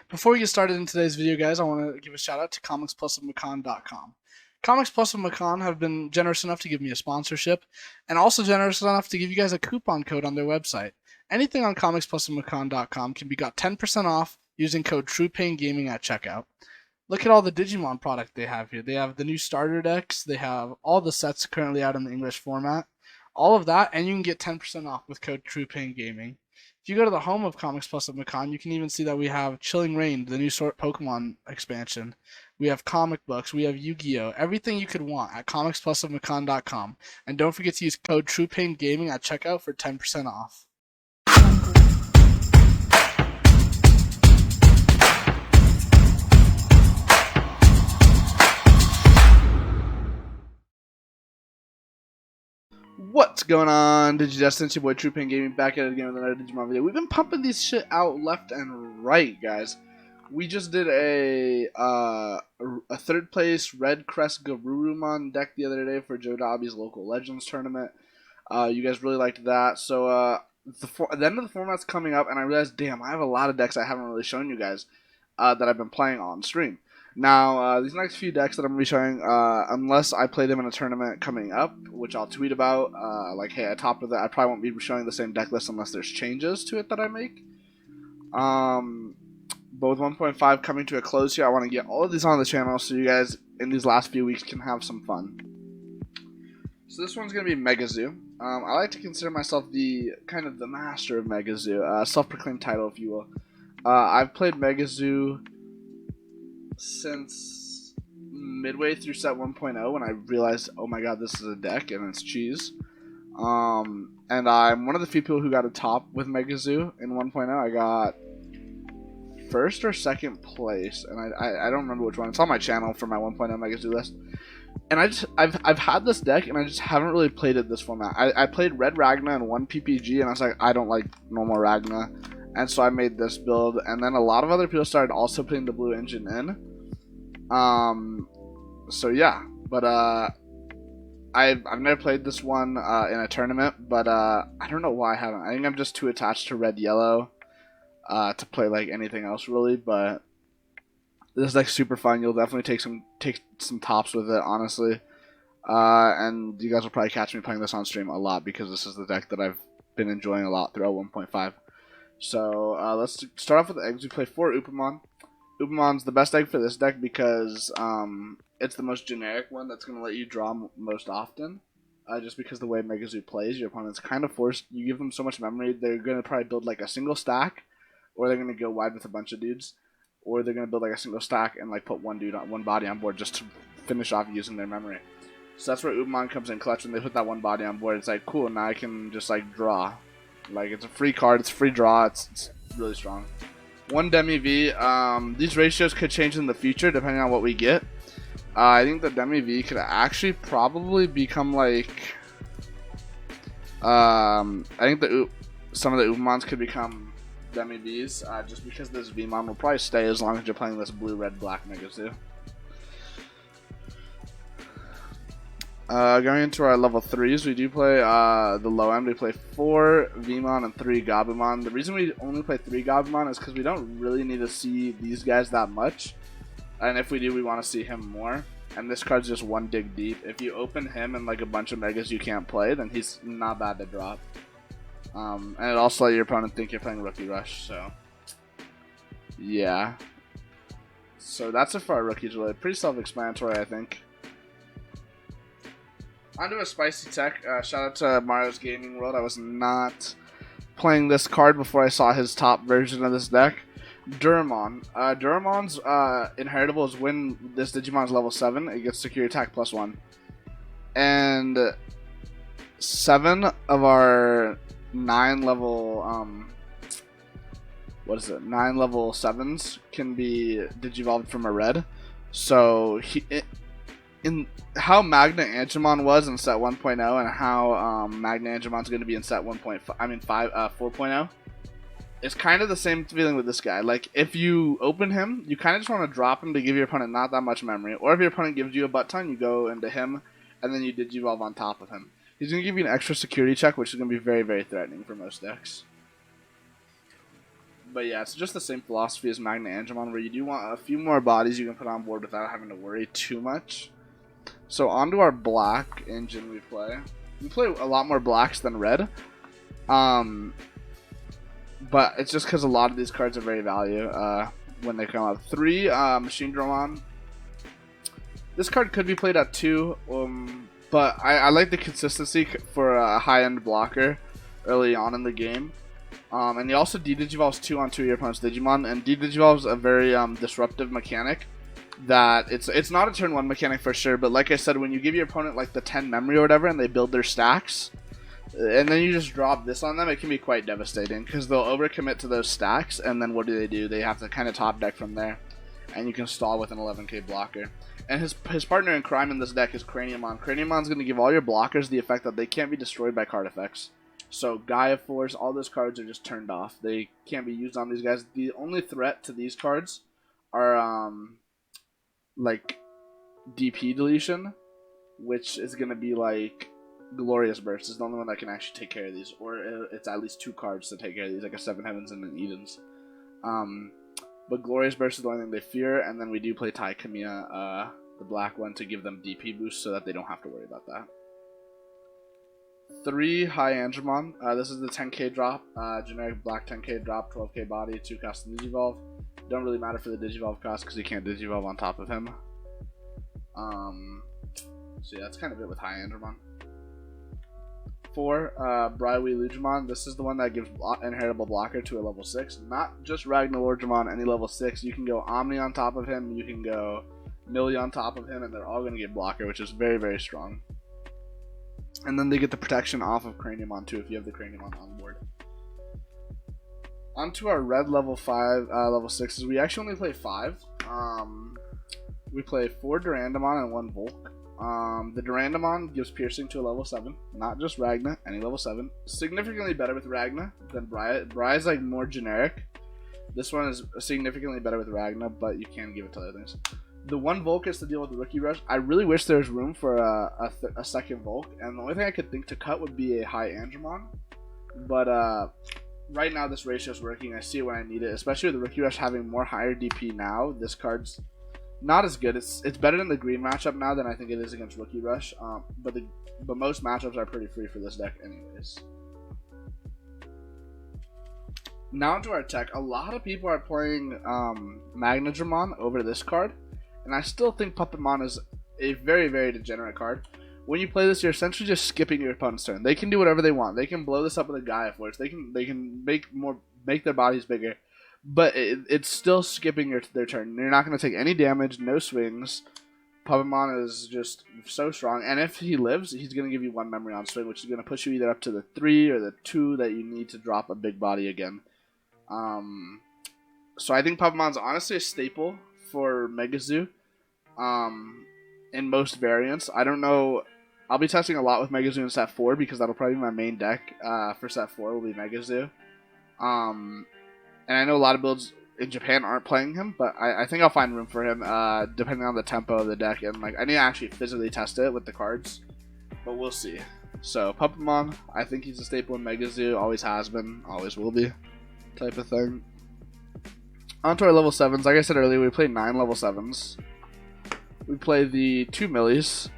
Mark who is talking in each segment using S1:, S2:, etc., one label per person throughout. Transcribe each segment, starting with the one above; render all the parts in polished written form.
S1: Before we get started in today's video, guys, I want to give a shout out to comicsplusofmacan.com. Comics Plus of Macan have been generous enough to give me a sponsorship, and also generous enough to give you guys a coupon code on their website. Anything on comicsplusofmacan.com can be got 10% off using code TruePainGaming at checkout. Look at all the Digimon product they have here. They have the new starter decks. They have all the sets currently out in the English format. All of that, and you can get 10% off with code TruePainGaming. If you go to the home of Comics Plus of Macan, you can even see that we have Chilling Reign, the new sort Pokemon expansion. We have comic books. We have Yu-Gi-Oh! Everything you could want at comicsplusofmacan.com. And don't forget to use code TruePainGaming at checkout for 10% off. What's going on, Digidestin? It's your boy TruePain Gaming back at it again with another Digimon video. We've been pumping these shit out left and right, guys. We just did a third place Red Crest Garurumon deck the other day for Joe Dobby's local Legends tournament. You guys really liked that. So the end of the format's coming up, and I realized, damn, I have a lot of decks I haven't really shown you guys that I've been playing on stream. Now, these next few decks that I'm going to be showing, unless I play them in a tournament coming up, which I'll tweet about, like, hey, at top of that, I probably won't be showing the same deck list unless there's changes to it that I make. Both 1.5 coming to a close here. I want to get all of these on the channel so you guys, in these last few weeks, can have some fun. So this one's going to be Megazoo. I like to consider myself the, kind of the master of Megazoo, self-proclaimed title, if you will. I've played Megazoo since midway through set 1.0 when I realized, oh my god, this is a deck and it's cheese. And I'm one of the few people who got a top with Megazoo in 1.0. I got first or second place, and I don't remember which one. It's on my channel for my 1.0 Megazoo list. And I've had this deck and I just haven't really played it this format. I played Red Ragna and one PPG, and I was like, I don't like normal Ragna. And so I made this build, and then a lot of other people started also putting the blue engine in. So yeah, but I've never played this one in a tournament, but I don't know why I haven't. I think I'm just too attached to red yellow to play like anything else really. But this deck's super fun. You'll definitely take some tops with it, honestly. And you guys will probably catch me playing this on stream a lot because this is the deck that I've been enjoying a lot throughout 1.5. So let's start off with the eggs. We play 4 Upamon. Upamon's the best egg for this deck because it's the most generic one that's going to let you draw most often. Just because the way Megazoo plays, your opponent's kind of forced. You give them so much memory, they're going to probably build like a single stack, or they're going to go wide with a bunch of dudes, or they're going to build like a single stack and like put one body on board just to finish off using their memory. So that's where Upamon comes in clutch. When they put that one body on board, it's like, cool, now I can just like draw. Like, it's a free card, it's a free draw, it's really strong. 1 Demi V, these ratios could change in the future depending on what we get. I think the Demi V could actually probably become like, I think some of the Upamons could become Demi Vs, just because this Vmon will probably stay as long as you're playing this blue, red, black Megazoo. Going into our level 3s, we do play the low end. We play 4 Vmon and 3 Gabumon. The reason we only play 3 Gabumon is because we don't really need to see these guys that much. And if we do, we want to see him more. And this card's just 1 dig deep. If you open him and like a bunch of Megas you can't play, then he's not bad to drop. And it also let your opponent think you're playing Rookie Rush, so yeah. So that's it for our rookies, really. Pretty self-explanatory, I think. Onto a spicy tech. Shout out to Mario's Gaming World. I was not playing this card before I saw his top version of this deck. Duramon. Duramon's inheritable is when this Digimon's level 7, it gets secure attack +1. And 7 of our 9 level 9 level 7s can be Digivolved from a red. So in how Magna Angemon was in set 1.0 and how Magna Angemon's going to be in set 4.0, it's kind of the same feeling with this guy. Like, if you open him, you kind of just want to drop him to give your opponent not that much memory. Or if your opponent gives you a butt ton, you go into him, and then you Digivolve on top of him. He's going to give you an extra security check, which is going to be very, very threatening for most decks. But yeah, it's just the same philosophy as Magna Angemon, where you do want a few more bodies you can put on board without having to worry too much. So onto our black engine we play. We play a lot more blacks than red. But it's just because a lot of these cards are very value when they come out. 3, Machine Duramon. This card could be played at 2, but I like the consistency for a high-end blocker early on in the game. And he also de-digivolves 2 on 2 of your opponent's Digimon, and de-digivolves a very disruptive mechanic. That it's not a turn 1 mechanic for sure, but like I said, when you give your opponent like the 10 memory or whatever, and they build their stacks, and then you just drop this on them, it can be quite devastating because they'll overcommit to those stacks, and then what do? They have to kind of top deck from there, and you can stall with an 11k blocker. And his partner in crime in this deck is Craniumon. Craniumon's going to give all your blockers the effect that they can't be destroyed by card effects. So Gaia Force, all those cards are just turned off. They can't be used on these guys. The only threat to these cards are like DP deletion, which is going to be like Glorious Burst is the only one that can actually take care of these, or it's at least 2 cards to take care of these, like a 7 Heavens and an Edens. But Glorious Burst is the only thing they fear, and then we do play Tai Kamiya, the black one, to give them DP boost so that they don't have to worry about that. 3 High Angemon. This is the 10k drop, generic black 10k drop, 12k body, 2 cost Digivolve. Don't really matter for the Digivolve cost because you can't Digivolve on top of him. So yeah, that's kind of it with High Angemon. 4 Braiwi Lugimon. This is the one that gives inheritable blocker to a level 6. Not just Ragnarorgemon, any level 6. You can go Omni on top of him, you can go Millie on top of him, and they're all going to get blocker, which is very, very strong. And then they get the protection off of Craniumon too if you have the Craniumon on board. Onto our red level 5, level 6s. We actually only play 5. We play 4 Durandamon and 1 Volk. The Durandamon gives piercing to a level 7, not just Ragna, any level 7. Significantly better with Ragna than Brya. Brya's like more generic. This one is significantly better with Ragna, but you can give it to other things. The 1 Volk is to deal with the Rookie Rush. I really wish there was room for a second Volk, and the only thing I could think to cut would be a High Angemon. But right now this ratio is working. I see it when I need it, especially with the Rookie Rush having more higher DP now. This card's not as good. It's better in the green matchup now than I think it is against Rookie Rush. But most matchups are pretty free for this deck anyways. Now into our tech. A lot of people are playing Magnadramon over this card, and I still think Puppetmon is a very, very degenerate card. When you play this, you're essentially just skipping your opponent's turn. They can do whatever they want. They can blow this up with a Gaia Force. They can make their bodies bigger. But it's still skipping their turn. You're not going to take any damage, no swings. Puppetmon is just so strong. And if he lives, he's going to give you 1 memory on swing, which is going to push you either up to the 3 or the 2 that you need to drop a big body again. So I think Puppetmon's honestly a staple for Megazoo in most variants. I don't know. I'll be testing a lot with Megazoo in set 4 because that'll probably be my main deck for set 4 will be Megazoo. And I know a lot of builds in Japan aren't playing him, but I think I'll find room for him depending on the tempo of the deck. And like I need to actually physically test it with the cards, but we'll see. So Puppetmon, I think he's a staple in Megazoo. Always has been, always will be, type of thing. On to our level 7s. Like I said earlier, we play 9 level 7s. We play the 2 Millies.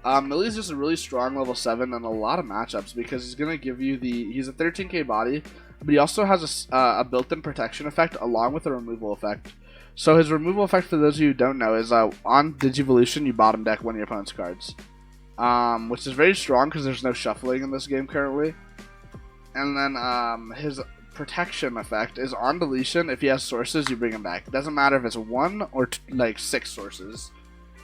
S1: Millie's just a really strong level 7 in a lot of matchups because he's going to give you he's a 13k body, but he also has a built-in protection effect along with a removal effect. So his removal effect, for those of you who don't know, is on Digivolution, you bottom deck one of your opponent's cards. Which is very strong because there's no shuffling in this game currently. And then his protection effect is on deletion. If he has sources, you bring him back. It doesn't matter if it's 1 or 6 sources.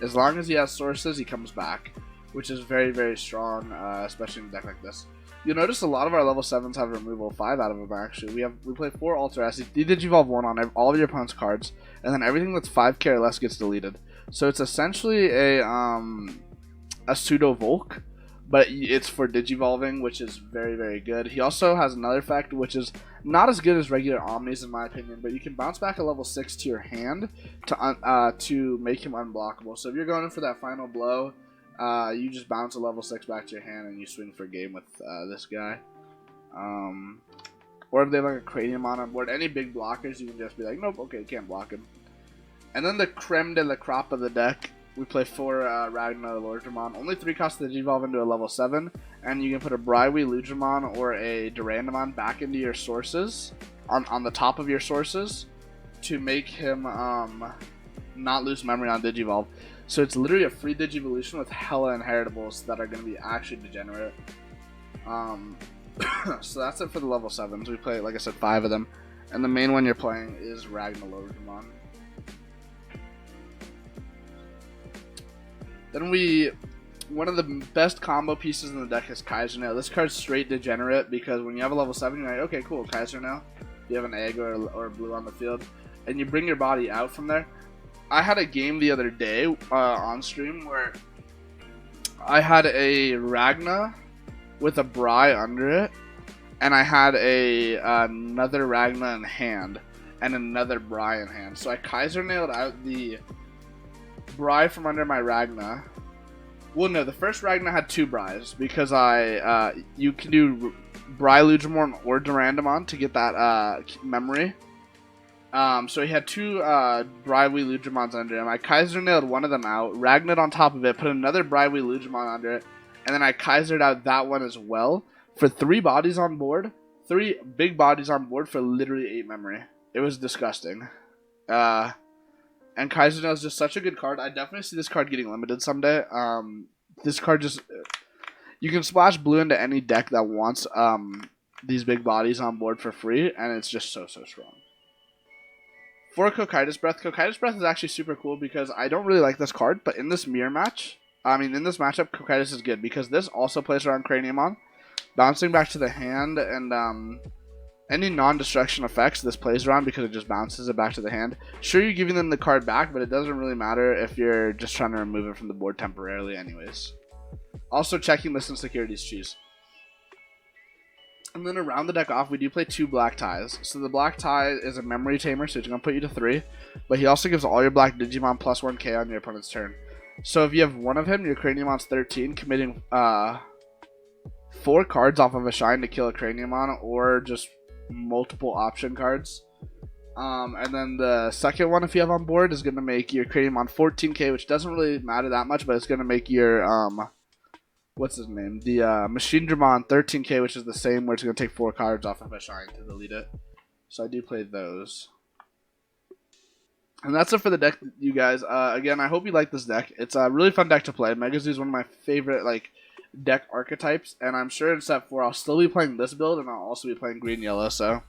S1: As long as he has sources, he comes back, which is very, very strong, especially in a deck like this. You'll notice a lot of our level 7s have removal 5 out of them, actually. We play 4 Alter Acids, Digivolve 1 on all of your opponent's cards, and then everything that's 5k or less gets deleted. So it's essentially a pseudo Volk, but it's for Digivolving, which is very, very good. He also has another effect, which is not as good as regular Omnis in my opinion, but you can bounce back a level 6 to your hand to make him unblockable. So if you're going in for that final blow, you just bounce a level 6 back to your hand and you swing for game with this guy. or if they have like a Craniumon on board, any big blockers, you can just be like, nope, okay, can't block him. And then the creme de la crop of the deck, we play 4 Ragnar Lordramon. Only 3 costs to Digivolve into a level 7, and you can put a Briwi Ludramon or a Durandamon back into your sources, on the top of your sources, to make him not lose memory on Digivolve. So it's literally a free Digivolution with hella inheritables that are going to be actually degenerate. So that's it for the level 7s. We play, like I said, 5 of them. And the main one you're playing is Ragnar Lordramon. Then one of the best combo pieces in the deck is Kaiser Nail. This card's straight degenerate because when you have a level 7, you're like, okay, cool, Kaiser Nail. You have an egg or blue on the field, and you bring your body out from there. I had a game the other day on stream where I had a Ragna with a Bri under it, and I had another Ragna in hand and another Bri in hand. So I Kaiser Nailed out the Bri from under my Ragna. Well, no, the first Ragna had 2 Bris because you can do Bri Ludramon or Durandamon to get that memory. So he had 2 Briwi Ludramons under him. I Kaiser Nailed one of them out, Ragned on top of it, put another Briwi Ludramon under it, and then I Kaisered out that one as well for 3 bodies on board. 3 big bodies on board for literally 8 memory. It was disgusting. And Kaiser Nail is just such a good card. I definitely see this card getting limited someday. This card just... You can splash blue into any deck that wants these big bodies on board for free, and it's just so strong. For Cocytus Breath is actually super cool because I don't really like this card, but in this mirror match, in this matchup, Cocytus is good because this also plays around Craniumon, bouncing back to the hand, and any non-destruction effects this plays around because it just bounces it back to the hand. Sure, you're giving them the card back, but it doesn't really matter if you're just trying to remove it from the board temporarily anyways. Also checking list and securities cheese. And then to round the deck off, we do play 2 black ties. So the black tie is a memory tamer, so it's going to put you to 3. But he also gives all your black Digimon plus 1k on your opponent's turn. So if you have one of him, your Craniumon's 13, committing 4 cards off of a shine to kill a Craniumon, or just multiple option cards. And then the second one, if you have on board, is going to make your Craniumon 14k, which doesn't really matter that much, but it's going to make your what's his name, the Machine Dramon 13k, which is the same, where it's going to take 4 cards off of a shine to delete it. So I do play those. And that's it for the deck, you guys. Again, I hope you like this deck. It's a really fun deck to play. Megazoo is one of my favorite deck archetypes, and I'm sure in set 4 I'll still be playing this build, and I'll also be playing green yellow. So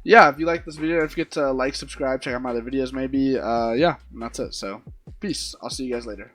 S1: yeah, if you like this video, don't forget to like, subscribe, check out my other videos maybe. Yeah, and that's it. So peace. I'll see you guys later.